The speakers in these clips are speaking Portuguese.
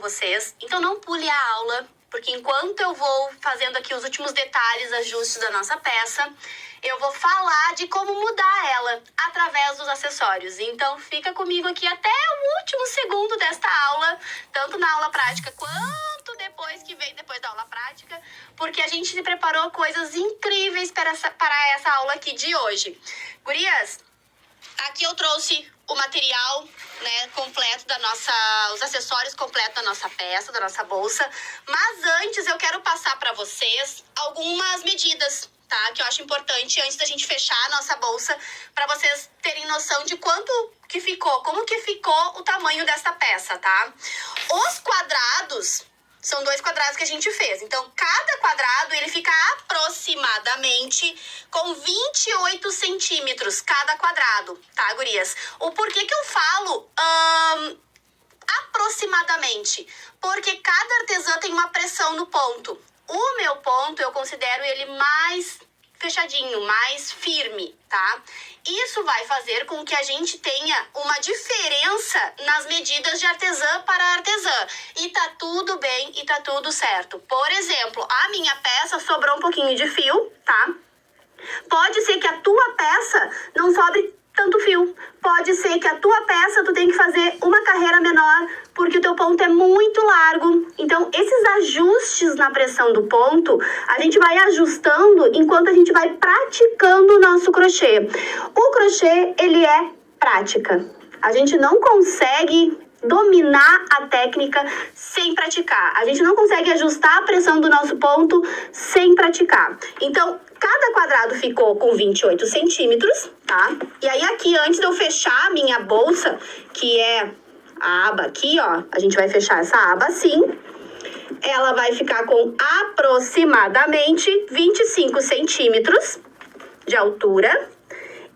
vocês. Então não pule a aula, porque enquanto eu vou fazendo aqui os últimos detalhes, ajustes da nossa peça, eu vou falar de como mudar ela através dos acessórios. Então fica comigo aqui até o último segundo desta aula, tanto na aula prática quanto depois que vem depois da aula prática, porque a gente se preparou coisas incríveis para essa aula aqui de hoje. Gurias, aqui eu trouxe o material, né, completo os acessórios completos da nossa peça, da nossa bolsa. Mas antes eu quero passar para vocês algumas medidas, tá? Que eu acho importante antes da gente fechar a nossa bolsa, para vocês terem noção de quanto que ficou, como que ficou o tamanho dessa peça, tá? Os quadrados são 2 quadrados que a gente fez. Então, cada quadrado, ele fica aproximadamente com 28 centímetros cada quadrado, tá, gurias? O porquê que eu falo aproximadamente? Porque cada artesã tem uma pressão no ponto. O meu ponto, eu considero ele mais fechadinho, mais firme, tá? Isso vai fazer com que a gente tenha uma diferença nas medidas de artesã para artesã. E tá tudo bem e tá tudo certo. Por exemplo, a minha peça sobrou um pouquinho de fio, tá? Pode ser que a tua peça não sobre tanto fio. Pode ser que a tua peça tu tem que fazer uma carreira menor, porque o teu ponto é muito largo. Então, esses ajustes na pressão do ponto, a gente vai ajustando enquanto a gente vai praticando o nosso crochê. O crochê, ele é prática. A gente não consegue dominar a técnica sem praticar. A gente não consegue ajustar a pressão do nosso ponto sem praticar. Então, cada quadrado ficou com 28 centímetros, tá? E aí aqui, antes de eu fechar a minha bolsa, que é a aba aqui, ó, a gente vai fechar essa aba assim. Ela vai ficar com aproximadamente 25 centímetros de altura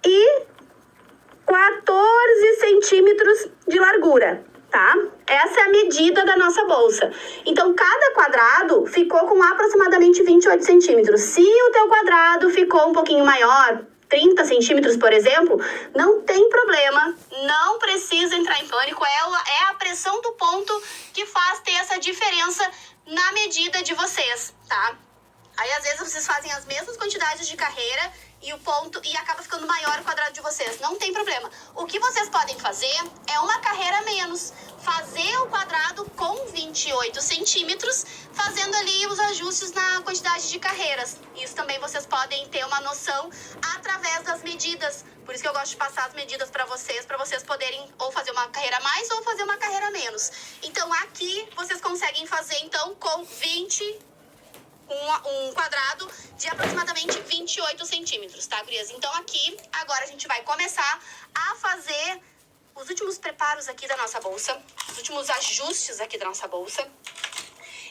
e 14 centímetros de largura, tá? Essa é a medida da nossa bolsa. Então, cada quadrado ficou com aproximadamente 28 centímetros. Se o teu quadrado ficou um pouquinho maior, 30 centímetros, por exemplo, não tem problema, não precisa entrar em pânico. É a pressão do ponto que faz ter essa diferença na medida de vocês, tá? Aí, às vezes, vocês fazem as mesmas quantidades de carreira e o ponto e acaba ficando maior o quadrado de vocês. Não tem problema. O que vocês podem fazer é uma carreira a menos. Fazer o quadrado com 28 centímetros, fazendo ali os ajustes na quantidade de carreiras. Isso também vocês podem ter uma noção através das medidas. Por isso que eu gosto de passar as medidas para vocês poderem ou fazer uma carreira a mais ou fazer uma carreira a menos. Então, aqui vocês conseguem fazer, então, com um quadrado de aproximadamente 28 centímetros, tá, gurias? Então, aqui, agora a gente vai começar a fazer os últimos preparos aqui da nossa bolsa, os últimos ajustes aqui da nossa bolsa.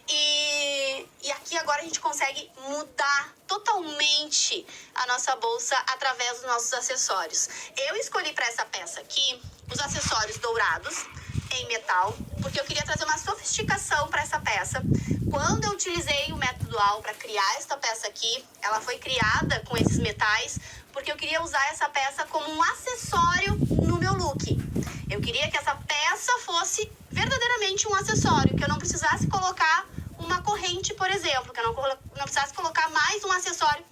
E aqui agora a gente consegue mudar totalmente a nossa bolsa através dos nossos acessórios. Eu escolhi para essa peça aqui os acessórios dourados em metal, porque eu queria trazer uma sofisticação para essa peça. Quando eu utilizei o método Dual para criar esta peça aqui, ela foi criada com esses metais, porque eu queria usar essa peça como um acessório no meu look. Eu queria que essa peça fosse verdadeiramente um acessório, que eu não precisasse colocar uma corrente, por exemplo, que eu não precisasse colocar mais um acessório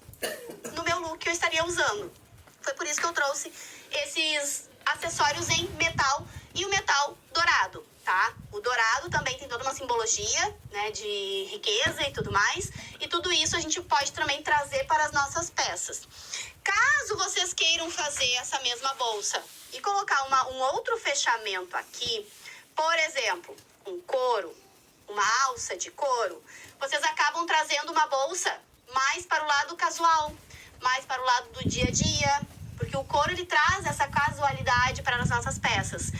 no meu look que eu estaria usando. Foi por isso que eu trouxe esses acessórios em metal e o metal dourado, tá? O dourado também tem toda uma simbologia, né, de riqueza e tudo mais. E tudo isso a gente pode também trazer para as nossas peças. Caso vocês queiram fazer essa mesma bolsa e colocar um outro fechamento aqui, por exemplo, um couro, uma alça de couro, vocês acabam trazendo uma bolsa mais para o lado casual, mais para o lado do dia a dia, porque o couro ele traz essa casualidade para as nossas peças.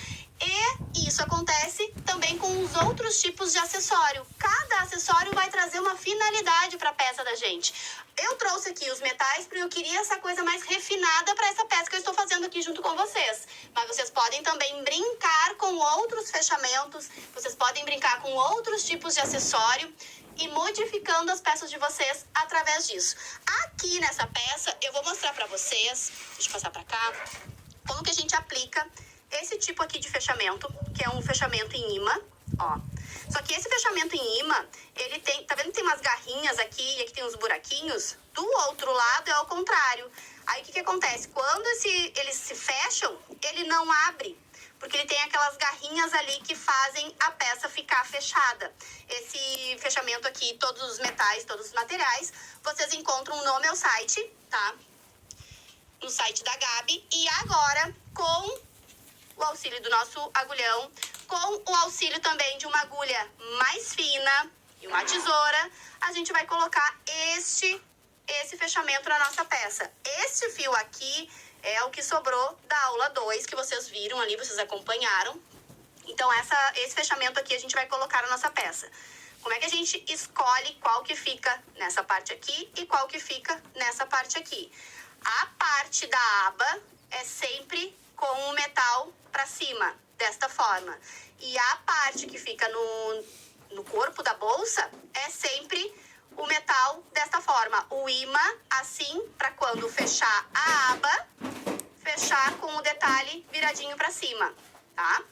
E isso acontece também com os outros tipos de acessório. Cada acessório vai trazer uma finalidade para a peça da gente. Eu trouxe aqui os metais porque eu queria essa coisa mais refinada para essa peça que eu estou fazendo aqui junto com vocês. Mas vocês podem também brincar com outros fechamentos, vocês podem brincar com outros tipos de acessório e modificando as peças de vocês através disso. Aqui nessa peça, eu vou mostrar para vocês, deixa eu passar para cá, como que a gente aplica esse tipo aqui de fechamento, que é um fechamento em imã, ó. Só que esse fechamento em imã, ele tem, tá vendo que tem umas garrinhas aqui e aqui tem uns buraquinhos? Do outro lado é ao contrário. Aí o que acontece? Quando eles se fecham, ele não abre, porque ele tem aquelas garrinhas ali que fazem a peça ficar fechada. Esse fechamento aqui, todos os metais, todos os materiais, vocês encontram no meu site, tá? No site da Gabi. E agora, com o auxílio do nosso agulhão, com o auxílio também de uma agulha mais fina e uma tesoura, a gente vai colocar esse fechamento na nossa peça. Este fio aqui é o que sobrou da aula 2, que vocês viram ali, vocês acompanharam. Então, esse fechamento aqui a gente vai colocar na nossa peça. Como é que a gente escolhe qual que fica nessa parte aqui e qual que fica nessa parte aqui? A parte da aba é sempre com o metal para cima, desta forma. E a parte que fica no corpo da bolsa é sempre o metal desta forma. O imã, assim, para quando fechar a aba, fechar com o detalhe viradinho para cima, tá?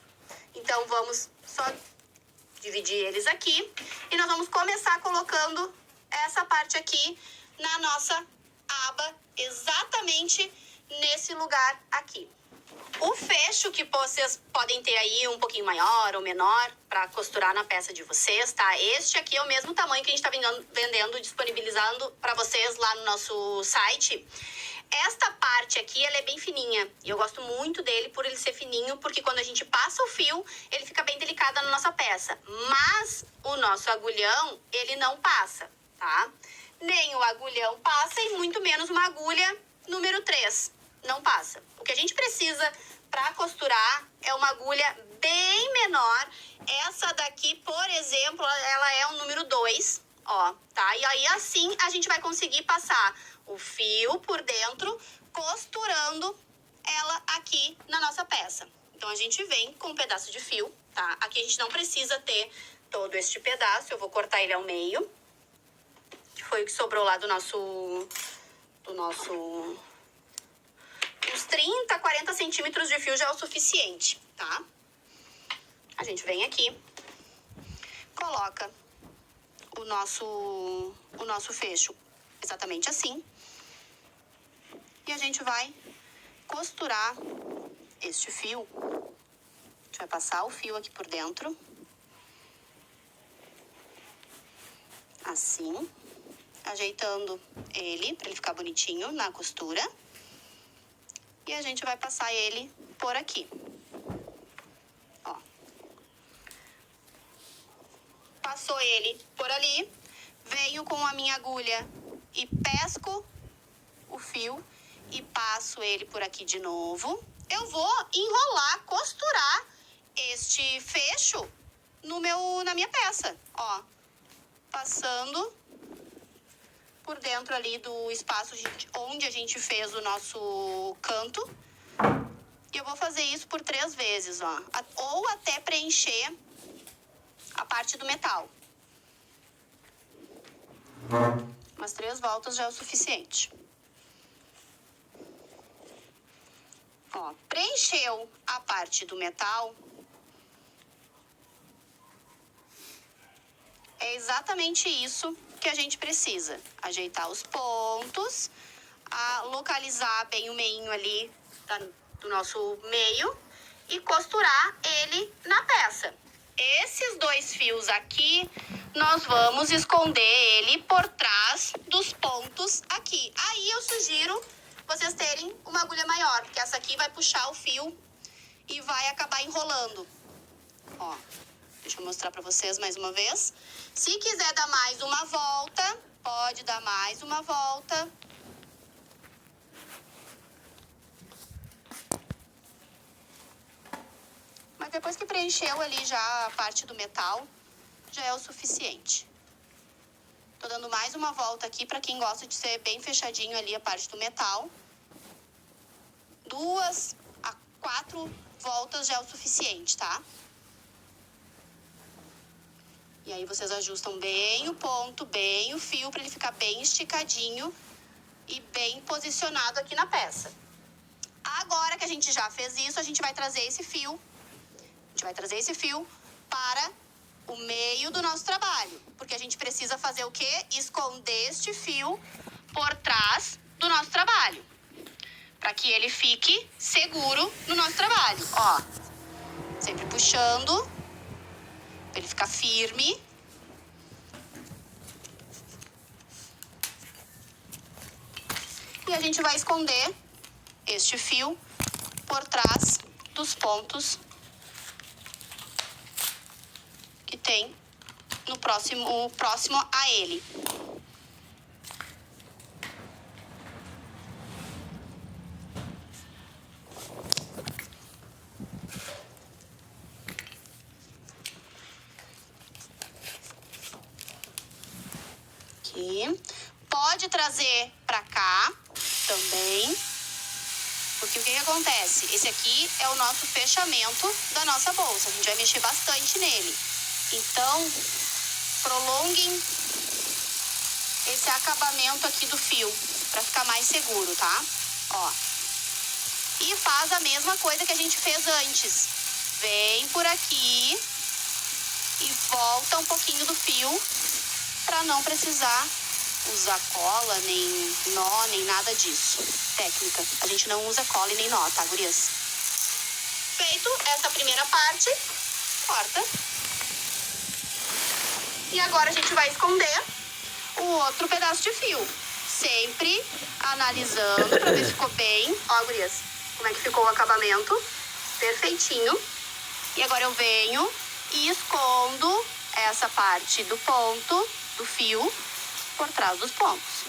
Então, vamos só dividir eles aqui. E nós vamos começar colocando essa parte aqui na nossa aba, exatamente nesse lugar aqui. O fecho que vocês podem ter aí um pouquinho maior ou menor para costurar na peça de vocês, tá? Este aqui é o mesmo tamanho que a gente tá vendendo, disponibilizando para vocês lá no nosso site. Esta parte aqui, ela é bem fininha. E eu gosto muito dele por ele ser fininho, porque quando a gente passa o fio, ele fica bem delicado na nossa peça. Mas o nosso agulhão, ele não passa, tá? Nem o agulhão passa e muito menos uma agulha número 3. Não passa. O que a gente precisa para costurar é uma agulha bem menor. Essa daqui, por exemplo, ela é o número 2, ó, tá? E aí, assim, a gente vai conseguir passar o fio por dentro, costurando ela aqui na nossa peça. Então, a gente vem com um pedaço de fio, tá? Aqui a gente não precisa ter todo este pedaço, eu vou cortar ele ao meio. Que foi o que sobrou lá do nosso uns 30, 40 centímetros de fio já é o suficiente, tá? A gente vem aqui, coloca o nosso fecho exatamente assim. E a gente vai costurar este fio. A gente vai passar o fio aqui por dentro. Assim. Ajeitando ele para ele ficar bonitinho na costura. E a gente vai passar ele por aqui. Ó. Passou ele por ali. Venho com a minha agulha e pesco o fio e passo ele por aqui de novo. Eu vou enrolar, costurar este fecho na minha peça, ó. Passando por dentro ali do espaço onde a gente fez o nosso canto. E eu vou fazer isso por 3 vezes, ó. Ou até preencher a parte do metal. Umas 3 voltas já é o suficiente. Ó, preencheu a parte do metal. É exatamente isso que a gente precisa. Ajeitar os pontos, localizar bem o meinho ali do nosso meio e costurar ele na peça. Esses 2 fios aqui, nós vamos esconder ele por trás dos pontos aqui. Aí eu sugiro vocês terem uma agulha maior, porque essa aqui vai puxar o fio e vai acabar enrolando. Ó, deixa eu mostrar pra vocês mais uma vez. Se quiser dar mais uma volta, pode dar mais uma volta. Mas depois que preencheu ali já a parte do metal, já é o suficiente. Tô dando mais uma volta aqui para quem gosta de ser bem fechadinho ali a parte do metal. 2 a 4 voltas já é o suficiente, tá? E aí vocês ajustam bem o ponto, bem o fio, para ele ficar bem esticadinho e bem posicionado aqui na peça. Agora que a gente já fez isso, a gente vai trazer esse fio. A gente vai trazer esse fio para o meio do nosso trabalho. Porque a gente precisa fazer o quê? Esconder este fio por trás do nosso trabalho. Para que ele fique seguro no nosso trabalho. Ó, sempre puxando, para ele ficar firme. E a gente vai esconder este fio por trás dos pontos que tem no próximo a ele. Aqui. Pode trazer pra cá também, porque o que acontece? Esse aqui é o nosso fechamento da nossa bolsa. A gente vai mexer bastante nele. Então, prolonguem esse acabamento aqui do fio para ficar mais seguro, tá? Ó. E faz a mesma coisa que a gente fez antes. Vem por aqui e volta um pouquinho do fio para não precisar usar cola, nem nó, nem nada disso. Técnica. A gente não usa cola e nem nó, tá, gurias? Feito essa primeira parte, corta. E agora a gente vai esconder o outro pedaço de fio. Sempre analisando pra ver se ficou bem. Ó, gurias, como é que ficou o acabamento. Perfeitinho. E agora eu venho e escondo essa parte do ponto, do fio, por trás dos pontos.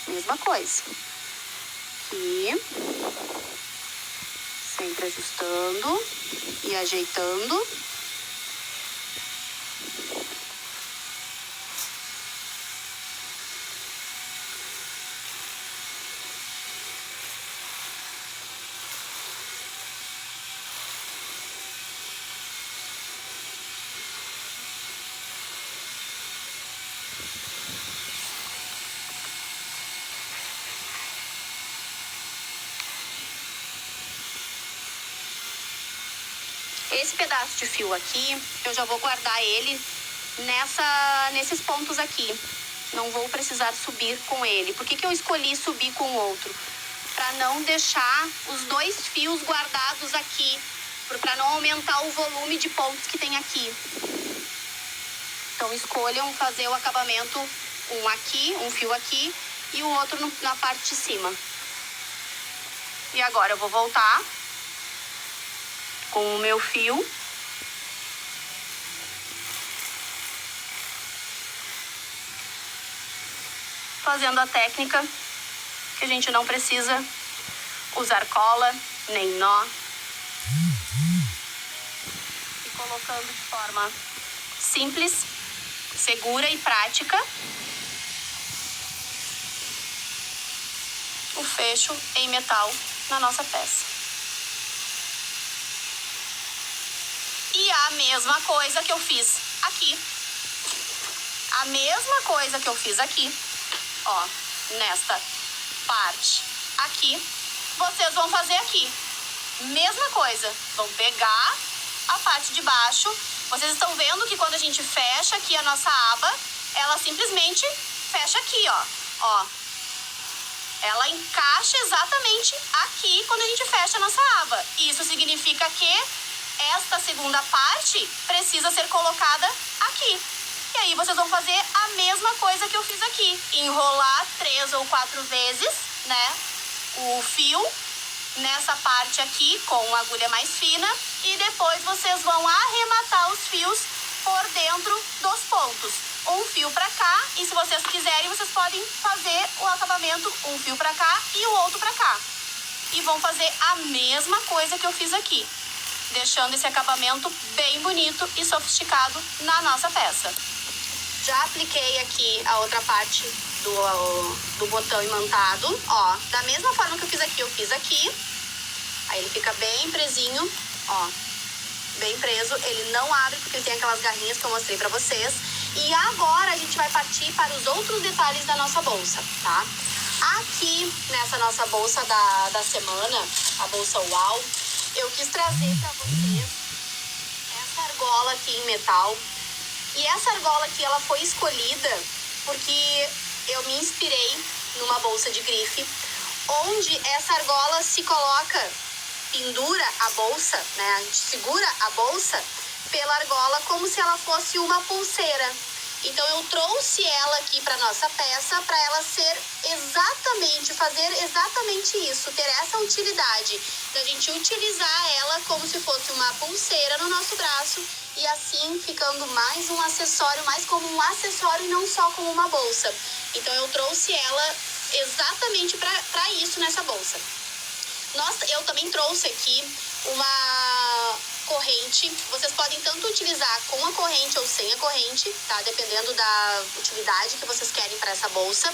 Mesma coisa. Aqui. Sempre ajustando e ajeitando. Esse pedaço de fio aqui, eu já vou guardar ele nesses pontos aqui. Não vou precisar subir com ele. Por que eu escolhi subir com o outro? Para não deixar os dois fios guardados aqui. Para não aumentar o volume de pontos que tem aqui. Então, escolham fazer o acabamento um aqui, um fio aqui e o outro na parte de cima. E agora eu vou voltar com o meu fio. Fazendo a técnica que a gente não precisa usar cola, nem nó. E colocando de forma simples, segura e prática o fecho em metal na nossa peça. E a mesma coisa que eu fiz aqui. A mesma coisa que eu fiz aqui, ó, nesta parte aqui, vocês vão fazer aqui. Mesma coisa, vão pegar a parte de baixo. Vocês estão vendo que quando a gente fecha aqui a nossa aba, ela simplesmente fecha aqui, ó. Ela encaixa exatamente aqui quando a gente fecha a nossa aba. Isso significa que esta segunda parte precisa ser colocada aqui. E aí vocês vão fazer a mesma coisa que eu fiz aqui. Enrolar 3 ou 4 vezes, né, o fio nessa parte aqui com uma agulha mais fina. E depois vocês vão arrematar os fios por dentro dos pontos. Um fio pra cá, e se vocês quiserem, vocês podem fazer o acabamento um fio pra cá e o outro pra cá. E vão fazer a mesma coisa que eu fiz aqui, deixando esse acabamento bem bonito e sofisticado na nossa peça. Já apliquei aqui a outra parte do botão imantado, ó. Da mesma forma que eu fiz aqui. Aí ele fica bem presinho, ó. Bem preso, ele não abre porque ele tem aquelas garrinhas que eu mostrei pra vocês. E agora a gente vai partir para os outros detalhes da nossa bolsa, tá? Aqui, nessa nossa bolsa da semana, a bolsa UAU, eu quis trazer pra vocês essa argola aqui em metal. E essa argola aqui, ela foi escolhida porque eu me inspirei numa bolsa de grife, onde essa argola se coloca, pendura a bolsa, né? A gente segura a bolsa pela argola como se ela fosse uma pulseira. Então eu trouxe ela aqui para nossa peça para ela ser fazer exatamente isso, ter essa utilidade, da gente utilizar ela como se fosse uma pulseira no nosso braço e assim ficando mais um acessório, mais como um acessório e não só como uma bolsa. Então eu trouxe ela exatamente para isso nessa bolsa. Eu também trouxe aqui uma corrente. Vocês podem tanto utilizar com a corrente ou sem a corrente, tá? Dependendo da utilidade que vocês querem para essa bolsa.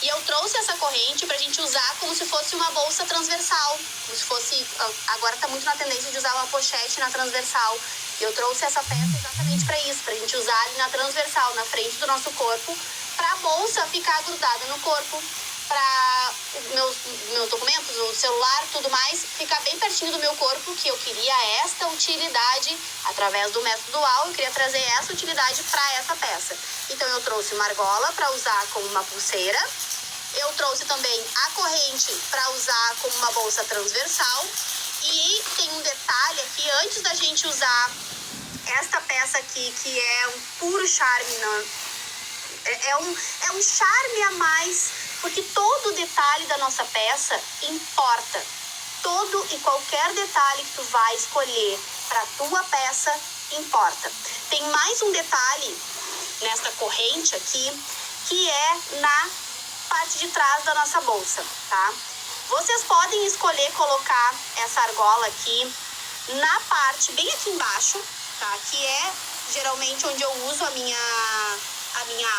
E eu trouxe essa corrente pra gente usar como se fosse uma bolsa transversal. Como se fosse... Agora tá muito na tendência de usar uma pochete na transversal. E eu trouxe essa peça exatamente para isso, pra gente usar ali na transversal, na frente do nosso corpo, pra bolsa ficar grudada no corpo, para meus documentos, o celular, tudo mais, ficar bem pertinho do meu corpo, que eu queria esta utilidade, através do método dual, eu queria trazer essa utilidade para essa peça. Então eu trouxe uma argola para usar como uma pulseira, eu trouxe também a corrente para usar como uma bolsa transversal, e tem um detalhe aqui, antes da gente usar esta peça aqui, que é um puro charme, é um charme a mais, porque todo detalhe da nossa peça importa. Todo e qualquer detalhe que tu vai escolher para tua peça importa. Tem mais um detalhe nesta corrente aqui, que é na parte de trás da nossa bolsa, tá? Vocês podem escolher colocar essa argola aqui na parte bem aqui embaixo, tá? Que é geralmente onde eu uso a minha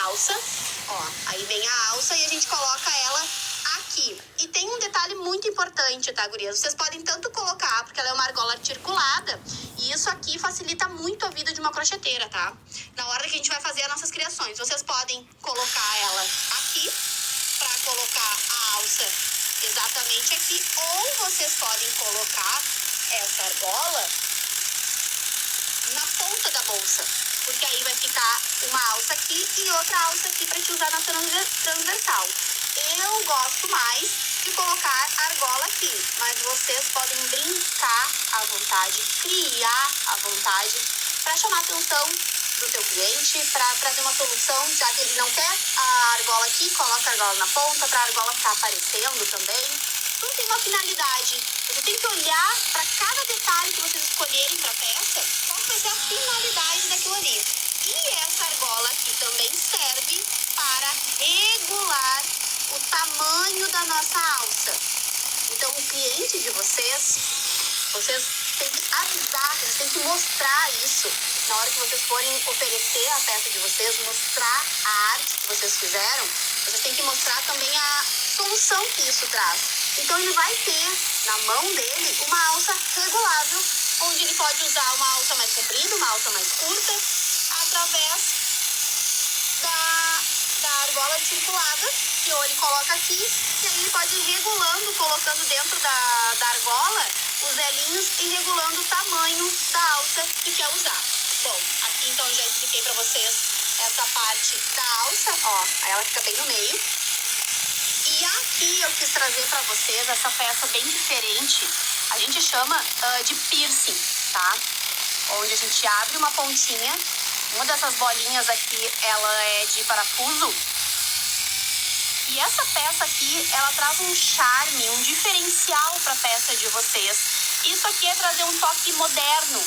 alça. Ó, aí vem a alça e a gente coloca ela aqui. E tem um detalhe muito importante, tá, gurias? Vocês podem tanto colocar, porque ela é uma argola articulada, e isso aqui facilita muito a vida de uma crocheteira, tá? Na hora que a gente vai fazer as nossas criações, vocês podem colocar ela aqui, pra colocar a alça exatamente aqui, ou vocês podem colocar essa argola na ponta da bolsa, porque aí vai ficar uma alça aqui e outra alça aqui para te usar na transversal. Eu gosto mais de colocar argola aqui, mas vocês podem brincar à vontade, criar à vontade, para chamar a atenção do teu cliente, para trazer uma solução, já que ele não quer a argola aqui, coloca a argola na ponta, para a argola ficar aparecendo também. Tudo tem uma finalidade. Você tem que olhar para cada detalhe que vocês escolherem para a peça, qual vai ser a finalidade daquilo ali. E essa argola aqui também serve para regular o tamanho da nossa alça. Então, o cliente de vocês têm que avisar, vocês têm que mostrar isso. Na hora que vocês forem oferecer a peça de vocês, mostrar a arte que vocês fizeram, vocês têm que mostrar também a solução que isso traz. Então, ele vai ter na mão dele uma alça regulável, onde ele pode usar uma alça mais comprida, uma alça mais curta, através da argola articulada, que ou ele coloca aqui, e aí ele pode ir regulando, colocando dentro da argola os elinhos e regulando o tamanho da alça que quer usar. Bom, aqui então eu já expliquei pra vocês essa parte da alça, ó, aí ela fica bem no meio. E aqui eu quis trazer pra vocês essa peça bem diferente, a gente chama de piercing, tá? Onde a gente abre uma pontinha, uma dessas bolinhas aqui, ela é de parafuso. E essa peça aqui, ela traz um charme, um diferencial para a peça de vocês. Isso aqui é trazer um toque moderno,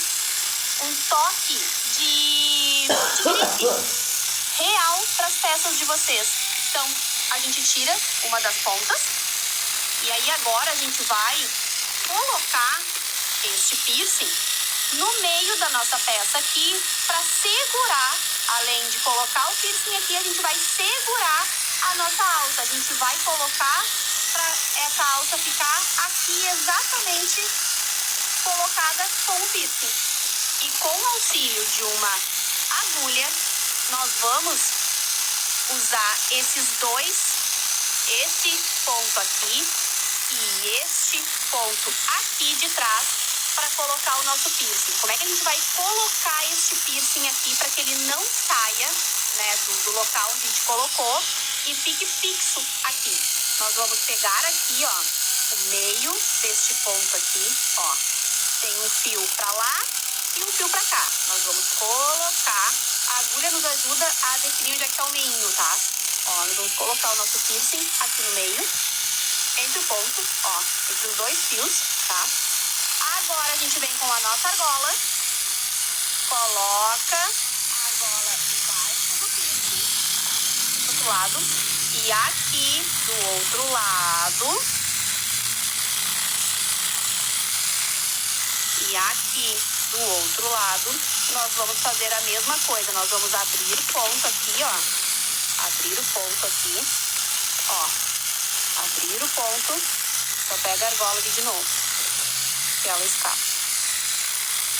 um toque de grife real para as peças de vocês. Então, a gente tira uma das pontas e aí agora a gente vai colocar este piercing no meio da nossa peça aqui para segurar, além de colocar o piercing aqui, a gente vai segurar a nossa alça. A gente vai colocar para essa alça ficar aqui exatamente colocada com o piercing. E com o auxílio de uma agulha, nós vamos usar esses dois, esse ponto aqui e este ponto aqui de trás, para colocar o nosso piercing. Como é que a gente vai colocar este piercing aqui para que ele não saia, né, do local onde a gente colocou e fique fixo aqui? Nós vamos pegar aqui, ó, o meio deste ponto aqui, ó. Tem um fio para lá e um fio para cá. Nós vamos colocar. A agulha nos ajuda a definir onde é que tá o meinho, tá? Ó, nós vamos colocar o nosso piercing aqui no meio, entre o ponto, ó, entre os dois fios, tá? Agora a gente vem com a nossa argola, coloca a argola embaixo do piercing, tá? Do outro lado. E aqui do outro lado. E aqui do outro lado, nós vamos fazer a mesma coisa. Nós vamos abrir o ponto aqui, ó. Abrir o ponto aqui, ó. Abrir o ponto. Só pega a argola aqui de novo. Que ela escapa.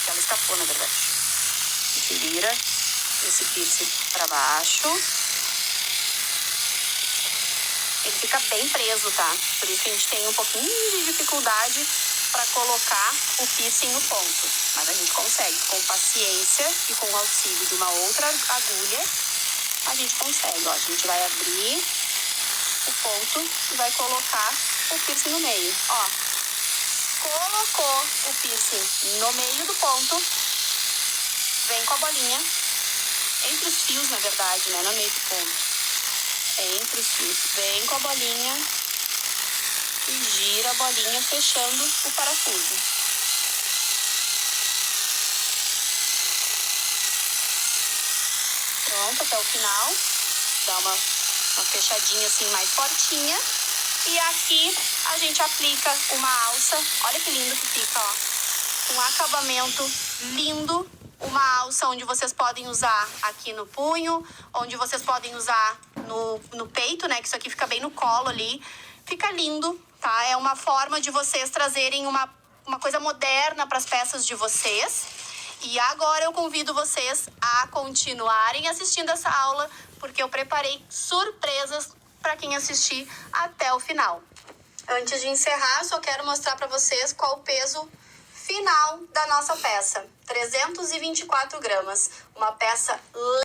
Que ela escapou, na verdade. A gente vira esse piercing pra baixo. Ele fica bem preso, tá? Por isso que a gente tem um pouquinho de dificuldade para colocar o piercing no ponto. Mas a gente consegue, com paciência e com o auxílio de uma outra agulha, a gente consegue. Ó, a gente vai abrir o ponto e vai colocar o piercing no meio. Ó, colocou o piercing no meio do ponto, vem com a bolinha, entre os fios, na verdade, né? No meio do ponto. Entre os fios, vem com a bolinha e gira a bolinha fechando o parafuso. Pronto, até o final. Dá uma fechadinha assim mais fortinha. E aqui a gente aplica uma alça. Olha que lindo que fica, ó. Um acabamento lindo. Uma alça onde vocês podem usar aqui no punho, onde vocês podem usar no peito, né? Que isso aqui fica bem no colo ali. Fica lindo, tá? É uma forma de vocês trazerem uma coisa moderna para as peças de vocês. E agora eu convido vocês a continuarem assistindo essa aula, porque eu preparei surpresas para quem assistir até o final. Antes de encerrar, só quero mostrar para vocês qual o peso final da nossa peça. 324 gramas. Uma peça